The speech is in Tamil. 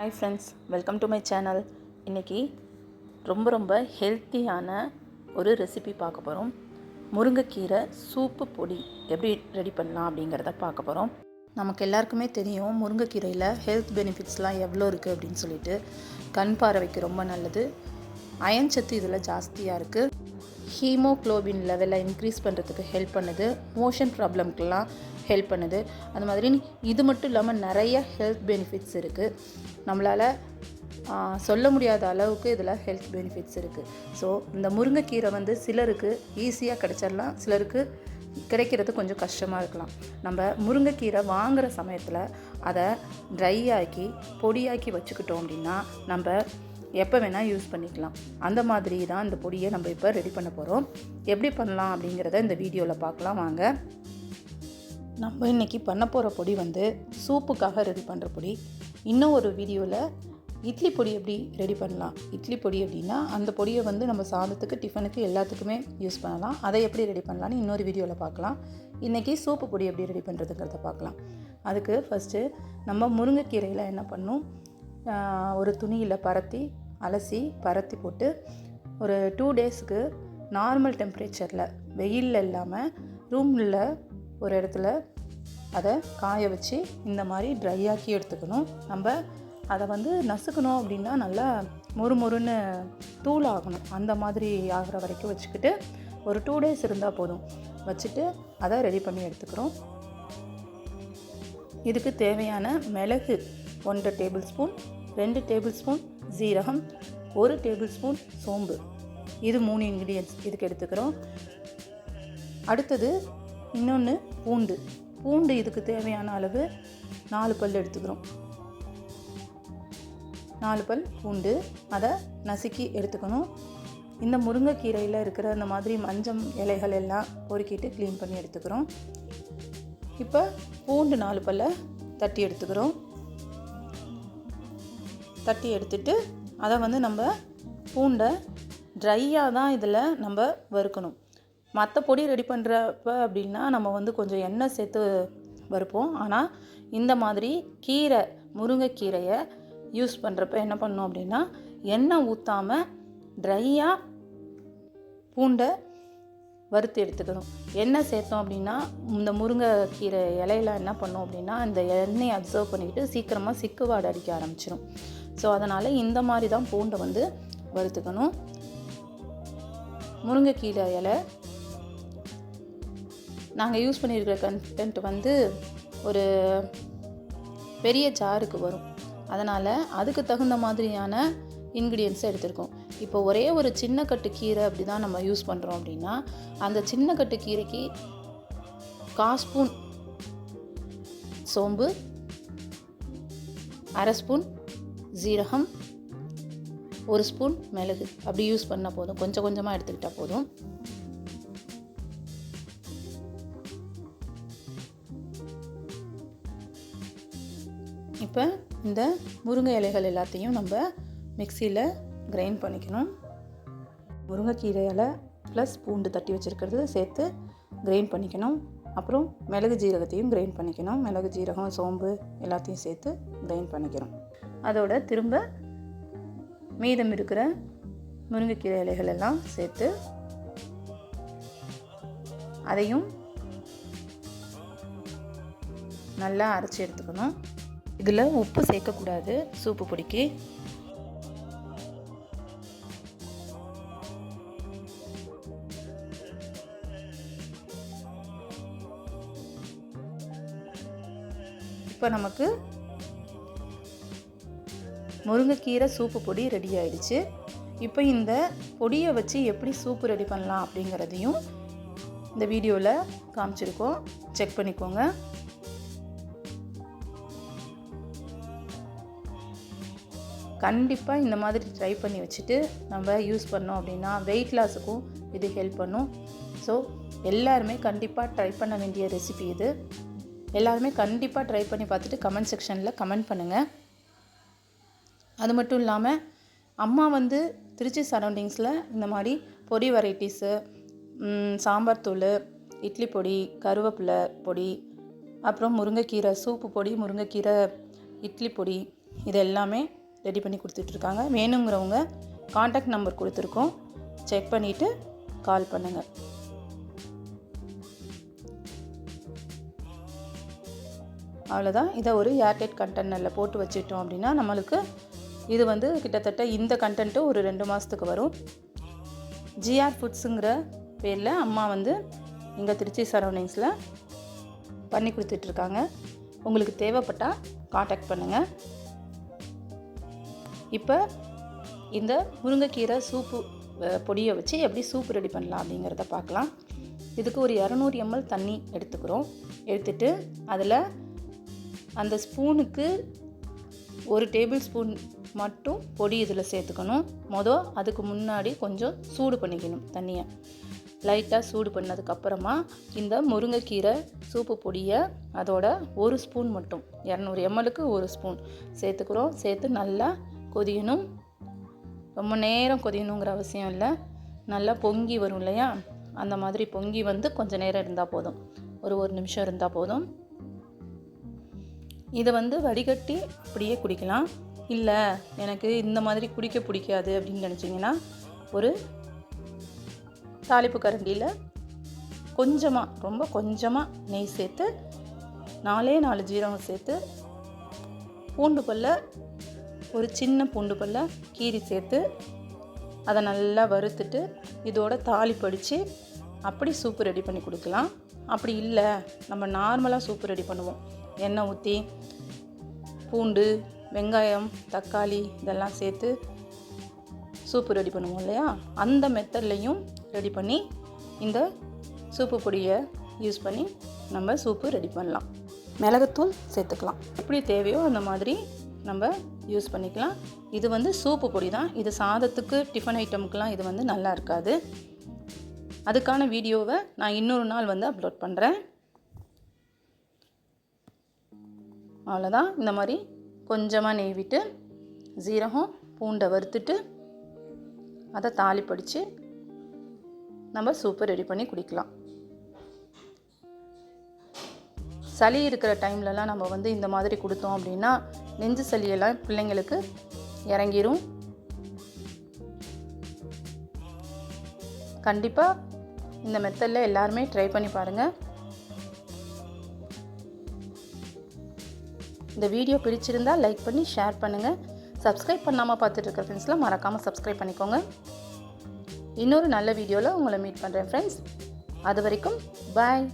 Hi friends, welcome to my channel. இன்றைக்கி ரொம்ப ஹெல்த்தியான ஒரு ரெசிபி பார்க்க போகிறோம். முருங்கைக்கீரை சூப்பு பொடி எப்படி ரெடி பண்ணலாம் அப்படிங்கிறத பார்க்க போகிறோம். நமக்கு எல்லாருக்குமே தெரியும் முருங்கைக்கீரையில் ஹெல்த் பெனிஃபிட்ஸ்லாம் எவ்வளோ இருக்குது அப்படின்னு சொல்லிட்டு. கண் பார்வைக்கு ரொம்ப நல்லது, அயன் சத்து இதில் ஜாஸ்தியாக இருக்குது, ஹீமோக்ளோபின் லெவலை இன்க்ரீஸ் பண்ணுறதுக்கு ஹெல்ப் பண்ணுது, மோஷன் ப்ராப்ளம்க்கெலாம் ஹெல்ப் பண்ணுது. அது மாதிரி இது மட்டும் இல்லாமல் நிறைய ஹெல்த் பெனிஃபிட்ஸ் இருக்குது. நம்மளால் சொல்ல முடியாத அளவுக்கு இதில் ஹெல்த் பெனிஃபிட்ஸ் இருக்குது. ஸோ இந்த முருங்கைக்கீரை சிலருக்கு ஈஸியாக கிடைச்சிடலாம், சிலருக்கு கிடைக்கிறது கொஞ்சம் கஷ்டமாக இருக்கலாம். நம்ம முருங்கைக்கீரை வாங்குகிற சமயத்தில் அதை ட்ரை ஆக்கி பொடியாக்கி வச்சுக்கிட்டோம் அப்படின்னா நம்ம எப்போ வேணால் யூஸ் பண்ணிக்கலாம். அந்த மாதிரி தான் இந்த பொடியை நம்ம இப்போ ரெடி பண்ண போகிறோம். எப்படி பண்ணலாம் அப்படிங்கிறத இந்த வீடியோவில் பார்க்கலாம் வாங்க. நம்ம இன்றைக்கி பண்ண போகிற பொடி சூப்புக்காக ரெடி பண்ணுற பொடி. இன்னும் ஒரு வீடியோவில் இட்லி பொடி எப்படி ரெடி பண்ணலாம், இட்லி பொடி அப்படின்னா அந்த பொடியை நம்ம சாதத்துக்கு, டிஃபனுக்கு எல்லாத்துக்குமே யூஸ் பண்ணலாம். அதை எப்படி ரெடி பண்ணலான்னு இன்னொரு வீடியோவில் பார்க்கலாம். இன்றைக்கி சூப்பு பொடி எப்படி ரெடி பண்ணுறதுங்கிறத பார்க்கலாம். அதுக்கு ஃபஸ்ட்டு நம்ம முருங்கைக்கீரையில் என்ன பண்ணணும், ஒரு துணியில் அலசி பரத்தி போட்டு ஒரு 2 டேஸ்க்கு நார்மல் டெம்பரேச்சரில், வெயிலில் இல்லாமல் ரூமில் ஒரு இடத்துல அதை காய வச்சு இந்த மாதிரி ட்ரை ஆக்கி எடுத்துக்கணும். நம்ம அதை நசுக்கணும் அப்படின்னா நல்லா மொறுன்னு தூள் ஆகணும். அந்த மாதிரி ஆகிற வரைக்கும் வச்சுக்கிட்டு ஒரு 2 டேஸ் இருந்தால் போதும். வச்சுட்டு அதை ரெடி பண்ணி எடுத்துக்கிறோம். இதுக்கு தேவையான மிளகு 1 டேபிள் ஸ்பூன், 2 டேபிள் ஸ்பூன் ஜீரகம், 1 டேபிள் ஸ்பூன் சோம்பு, இது 3 இன்க்ரீடியன்ட்ஸ் இதுக்கு எடுத்துக்கிறோம். அடுத்தது இன்னொன்று பூண்டு இதுக்கு தேவையான அளவு 4 பல் எடுத்துக்கிறோம். 4 பல் பூண்டு, அதை நசுக்கி எடுத்துக்கணும். இந்த முருங்கைக்கீரையில் இருக்கிற அந்த மாதிரி மஞ்சள் இலைகள் எல்லாம் பொறுக்கிட்டு க்ளீன் பண்ணி எடுத்துக்கிறோம். இப்போ பூண்டு 4 பல்லை தட்டி எடுத்துக்கிறோம். தட்டி எடுத்துட்டு அதை நம்ம பூண்டை ட்ரையாக தான் இதில் நம்ம வறுக்கணும். மற்ற பொடி ரெடி பண்ணுறப்ப அப்படின்னா நம்ம கொஞ்சம் எண்ணெய் சேர்த்து வறுப்போம். ஆனால் இந்த மாதிரி முருங்கைக்கீரையை யூஸ் பண்ணுறப்ப என்ன பண்ணணும் அப்படின்னா எண்ணெய் ஊற்றாமல் ட்ரையாக பூண்டை வறுத்து எடுத்துக்கணும். எண்ணெய் சேர்த்தோம் அப்படின்னா இந்த முருங்கைக்கீரை இலையில என்ன பண்ணோம் அப்படின்னா இந்த எண்ணெயை அப்சர்வ் பண்ணிக்கிட்டு சீக்கிரமாக சிக்குவாடை அடிக்க ஆரம்பிச்சிடும். ஸோ அதனால் இந்த மாதிரி தான் பூண்டை வறுத்துக்கணும். முருங்கைக்கீரை இலை நாங்கள் யூஸ் பண்ணியிருக்கிற கண்டென்ட் ஒரு பெரிய ஜாருக்கு வரும். அதனால் அதுக்கு தகுந்த மாதிரியான இன்க்ரீடியன்ஸை எடுத்துருக்கோம். இப்போ ஒரே ஒரு சின்ன கட்டு கீரை அப்படி தான் நம்ம யூஸ் பண்ணுறோம் அப்படின்னா அந்த சின்ன கட்டு கீரைக்கு 1/4 ஸ்பூன் சோம்பு, 1/2 ஸ்பூன் ஜீரகம், 1 ஸ்பூன் மிளகு அப்படி யூஸ் பண்ணால் போதும். கொஞ்சம் கொஞ்சமாக எடுத்துக்கிட்டால் போதும். இப்போ இந்த முருங்கை இலைகள் எல்லாத்தையும் நம்ம மிக்சியில் கிரைண்ட் பண்ணிக்கணும். முருங்கைக்கீரை இலை ப்ளஸ் பூண்டு தட்டி வச்சுருக்கிறது சேர்த்து கிரைண்ட் பண்ணிக்கணும். அப்புறம் மிளகு ஜீரகத்தையும் கிரைண்ட் பண்ணிக்கணும். மிளகு ஜீரகம் சோம்பு எல்லாத்தையும் சேர்த்து கிரைண்ட் பண்ணிக்கிறோம். அதோட திரும்ப மீதம் இருக்கிற முருங்கைக்கீரை இலைகள் எல்லாம் சேர்த்து அதையும் நல்லா அரைச்சி எடுத்துக்கணும். இதில் உப்பு சேர்க்கக்கூடாது சூப்பு பொடிக்கு. இப்போ நமக்கு முருங்கைக்கீரை சூப்பு பொடி ரெடி ஆயிடுச்சு. இப்போ இந்த பொடியை வச்சு எப்படி சூப்பு ரெடி பண்ணலாம் அப்படிங்கிறதையும் இந்த வீடியோவில் காமிச்சிருக்கோம், செக் பண்ணிக்கோங்க. கண்டிப்பாக இந்த மாதிரி ட்ரை பண்ணி வச்சுட்டு நம்ம யூஸ் பண்ணோம் அப்படின்னா வெயிட் லாஸுக்கும் இது ஹெல்ப் பண்ணும். ஸோ எல்லாருமே கண்டிப்பாக ட்ரை பண்ண வேண்டிய ரெசிபி இது. எல்லாருமே கண்டிப்பாக ட்ரை பண்ணி பார்த்துட்டு கமெண்ட் செக்ஷனில் கமெண்ட் பண்ணுங்கள். அது மட்டும் இல்லாமல் அம்மா திருச்சி சரௌண்டிங்ஸில் இந்த மாதிரி பொடி வெரைட்டிஸு, சாம்பார் தூள், இட்லி பொடி, கருவேப்பிலை பொடி, அப்புறம் முருங்கைக்கீரை சூப்பு பொடி, முருங்கைக்கீரை இட்லி பொடி, இது எல்லாமே ரெடி பண்ணி கொடுத்துட்ருக்காங்க. வேணுங்கிறவங்க காண்டாக்ட் நம்பர் கொடுத்துருக்கோம், செக் பண்ணிவிட்டு கால் பண்ணுங்கள். அவ்வளோதான். இதை ஒரு ஏர்டைட் கண்டெய்னரில் போட்டு வச்சுட்டோம் அப்படின்னா நம்மளுக்கு இது வந்து கிட்டத்தட்ட இந்த கண்டென்ட்டு ஒரு 2 மாதத்துக்கு வரும். ஜிஆர் ஃபுட்ஸுங்கிற பேரில் அம்மா வந்து இங்கே திருச்சி சரௌண்டிங்ஸில் பண்ணி கொடுத்துட்ருக்காங்க. உங்களுக்கு தேவைப்பட்டால் காண்டாக்ட் பண்ணுங்கள். இப்போ இந்த முருங்கைக்கீரை சூப்பு பொடியை வச்சு எப்படி சூப்பு ரெடி பண்ணலாம் அப்படிங்கிறத பார்க்கலாம். இதுக்கு ஒரு 200 ml தண்ணி எடுத்துக்கிறோம். எடுத்துட்டு அதில் அந்த ஸ்பூனுக்கு 1 டேபிள் ஸ்பூன் மட்டும் பொடி இதில் சேர்த்துக்கணும். அதுக்கு முன்னாடி கொஞ்சம் சூடு பண்ணிக்கணும். தண்ணியை லைட்டாக சூடு பண்ணதுக்கப்புறமா இந்த முருங்கைக்கீரை சூப்பு பொடியை அதோட 1 ஸ்பூன் மட்டும் 200 mlக்கு 1 ஸ்பூன் சேர்த்துக்கிறோம். சேர்த்து நல்லா கொதியணும். ரொம்ப நேரம் கொதியணுங்கிற அவசியம் இல்லை. நல்லா பொங்கி வரும் இல்லையா, அந்த மாதிரி பொங்கி வந்து கொஞ்சம் நேரம் இருந்தால் போதும். ஒரு நிமிஷம் இருந்தால் போதும். இதை வந்து வடிகட்டி அப்படியே குடிக்கலாம். இல்லை எனக்கு இந்த மாதிரி குடிக்க பிடிக்காது அப்படின்னு நினச்சிங்கன்னா ஒரு தாளிப்பு கரண்டியில் ரொம்ப கொஞ்சமாக நெய் சேர்த்து 4 ஜீரகம் சேர்த்து பூண்டு பல்லை ஒரு சின்ன பூண்டு பல்லை கீரி சேர்த்து அதை நல்லா வறுத்துட்டு இதோட தாளிப்பு அடித்து அப்படி சூப்பு ரெடி பண்ணி கொடுக்கலாம். அப்படி இல்லை நம்ம நார்மலாக சூப்பு ரெடி பண்ணுவோம், எண்ணெய் ஊற்றி பூண்டு வெங்காயம் தக்காளி இதெல்லாம் சேர்த்து சூப்பு ரெடி பண்ணுவோம் இல்லையா, அந்த மெத்தட்லையும் ரெடி பண்ணி இந்த சூப்பு பொடியை யூஸ் பண்ணி நம்ம சூப்பு ரெடி பண்ணலாம். மிளகுத்தூள் சேர்த்துக்கலாம். எப்படி தேவையோ அந்த மாதிரி நம்ம யூஸ் பண்ணிக்கலாம். இது வந்து சூப்பு பொடி தான். இது சாதத்துக்கு டிஃபன் ஐட்டமுக்கெலாம் இது வந்து நல்லா இருக்காது. அதுக்கான வீடியோவை நான் இன்னொரு நாள் வந்து அப்லோட் பண்ணுறேன். அவ்வளோதான். இந்த மாதிரி கொஞ்சமாக நெய் விட்டு ஜீரகம் பூண்டை வறுத்துட்டு அதை தாளிப்படித்து நம்ம சூப்பு ரெடி பண்ணி குடிக்கலாம். சளி இருக்கிற டைம்லலாம் நம்ம வந்து இந்த மாதிரி கொடுத்தோம் அப்படின்னா நெஞ்சு சளியெல்லாம் பிள்ளைங்களுக்கு இறங்கிரும். கண்டிப்பாக இந்த மெத்தடில் எல்லாருமே ட்ரை பண்ணி பாருங்கள். இந்த வீடியோ பிடிச்சிருந்தால் லைக் பண்ணி ஷேர் பண்ணுங்கள். சப்ஸ்கிரைப் பண்ணாமல் பார்த்துட்டு இருக்கிற ஃப்ரெண்ட்ஸ்லாம் மறக்காமல் சப்ஸ்கிரைப் பண்ணிக்கோங்க. இன்னொரு நல்ல வீடியோவில் உங்களை மீட் பண்ணுறேன் ஃப்ரெண்ட்ஸ். அது வரைக்கும் பாய்.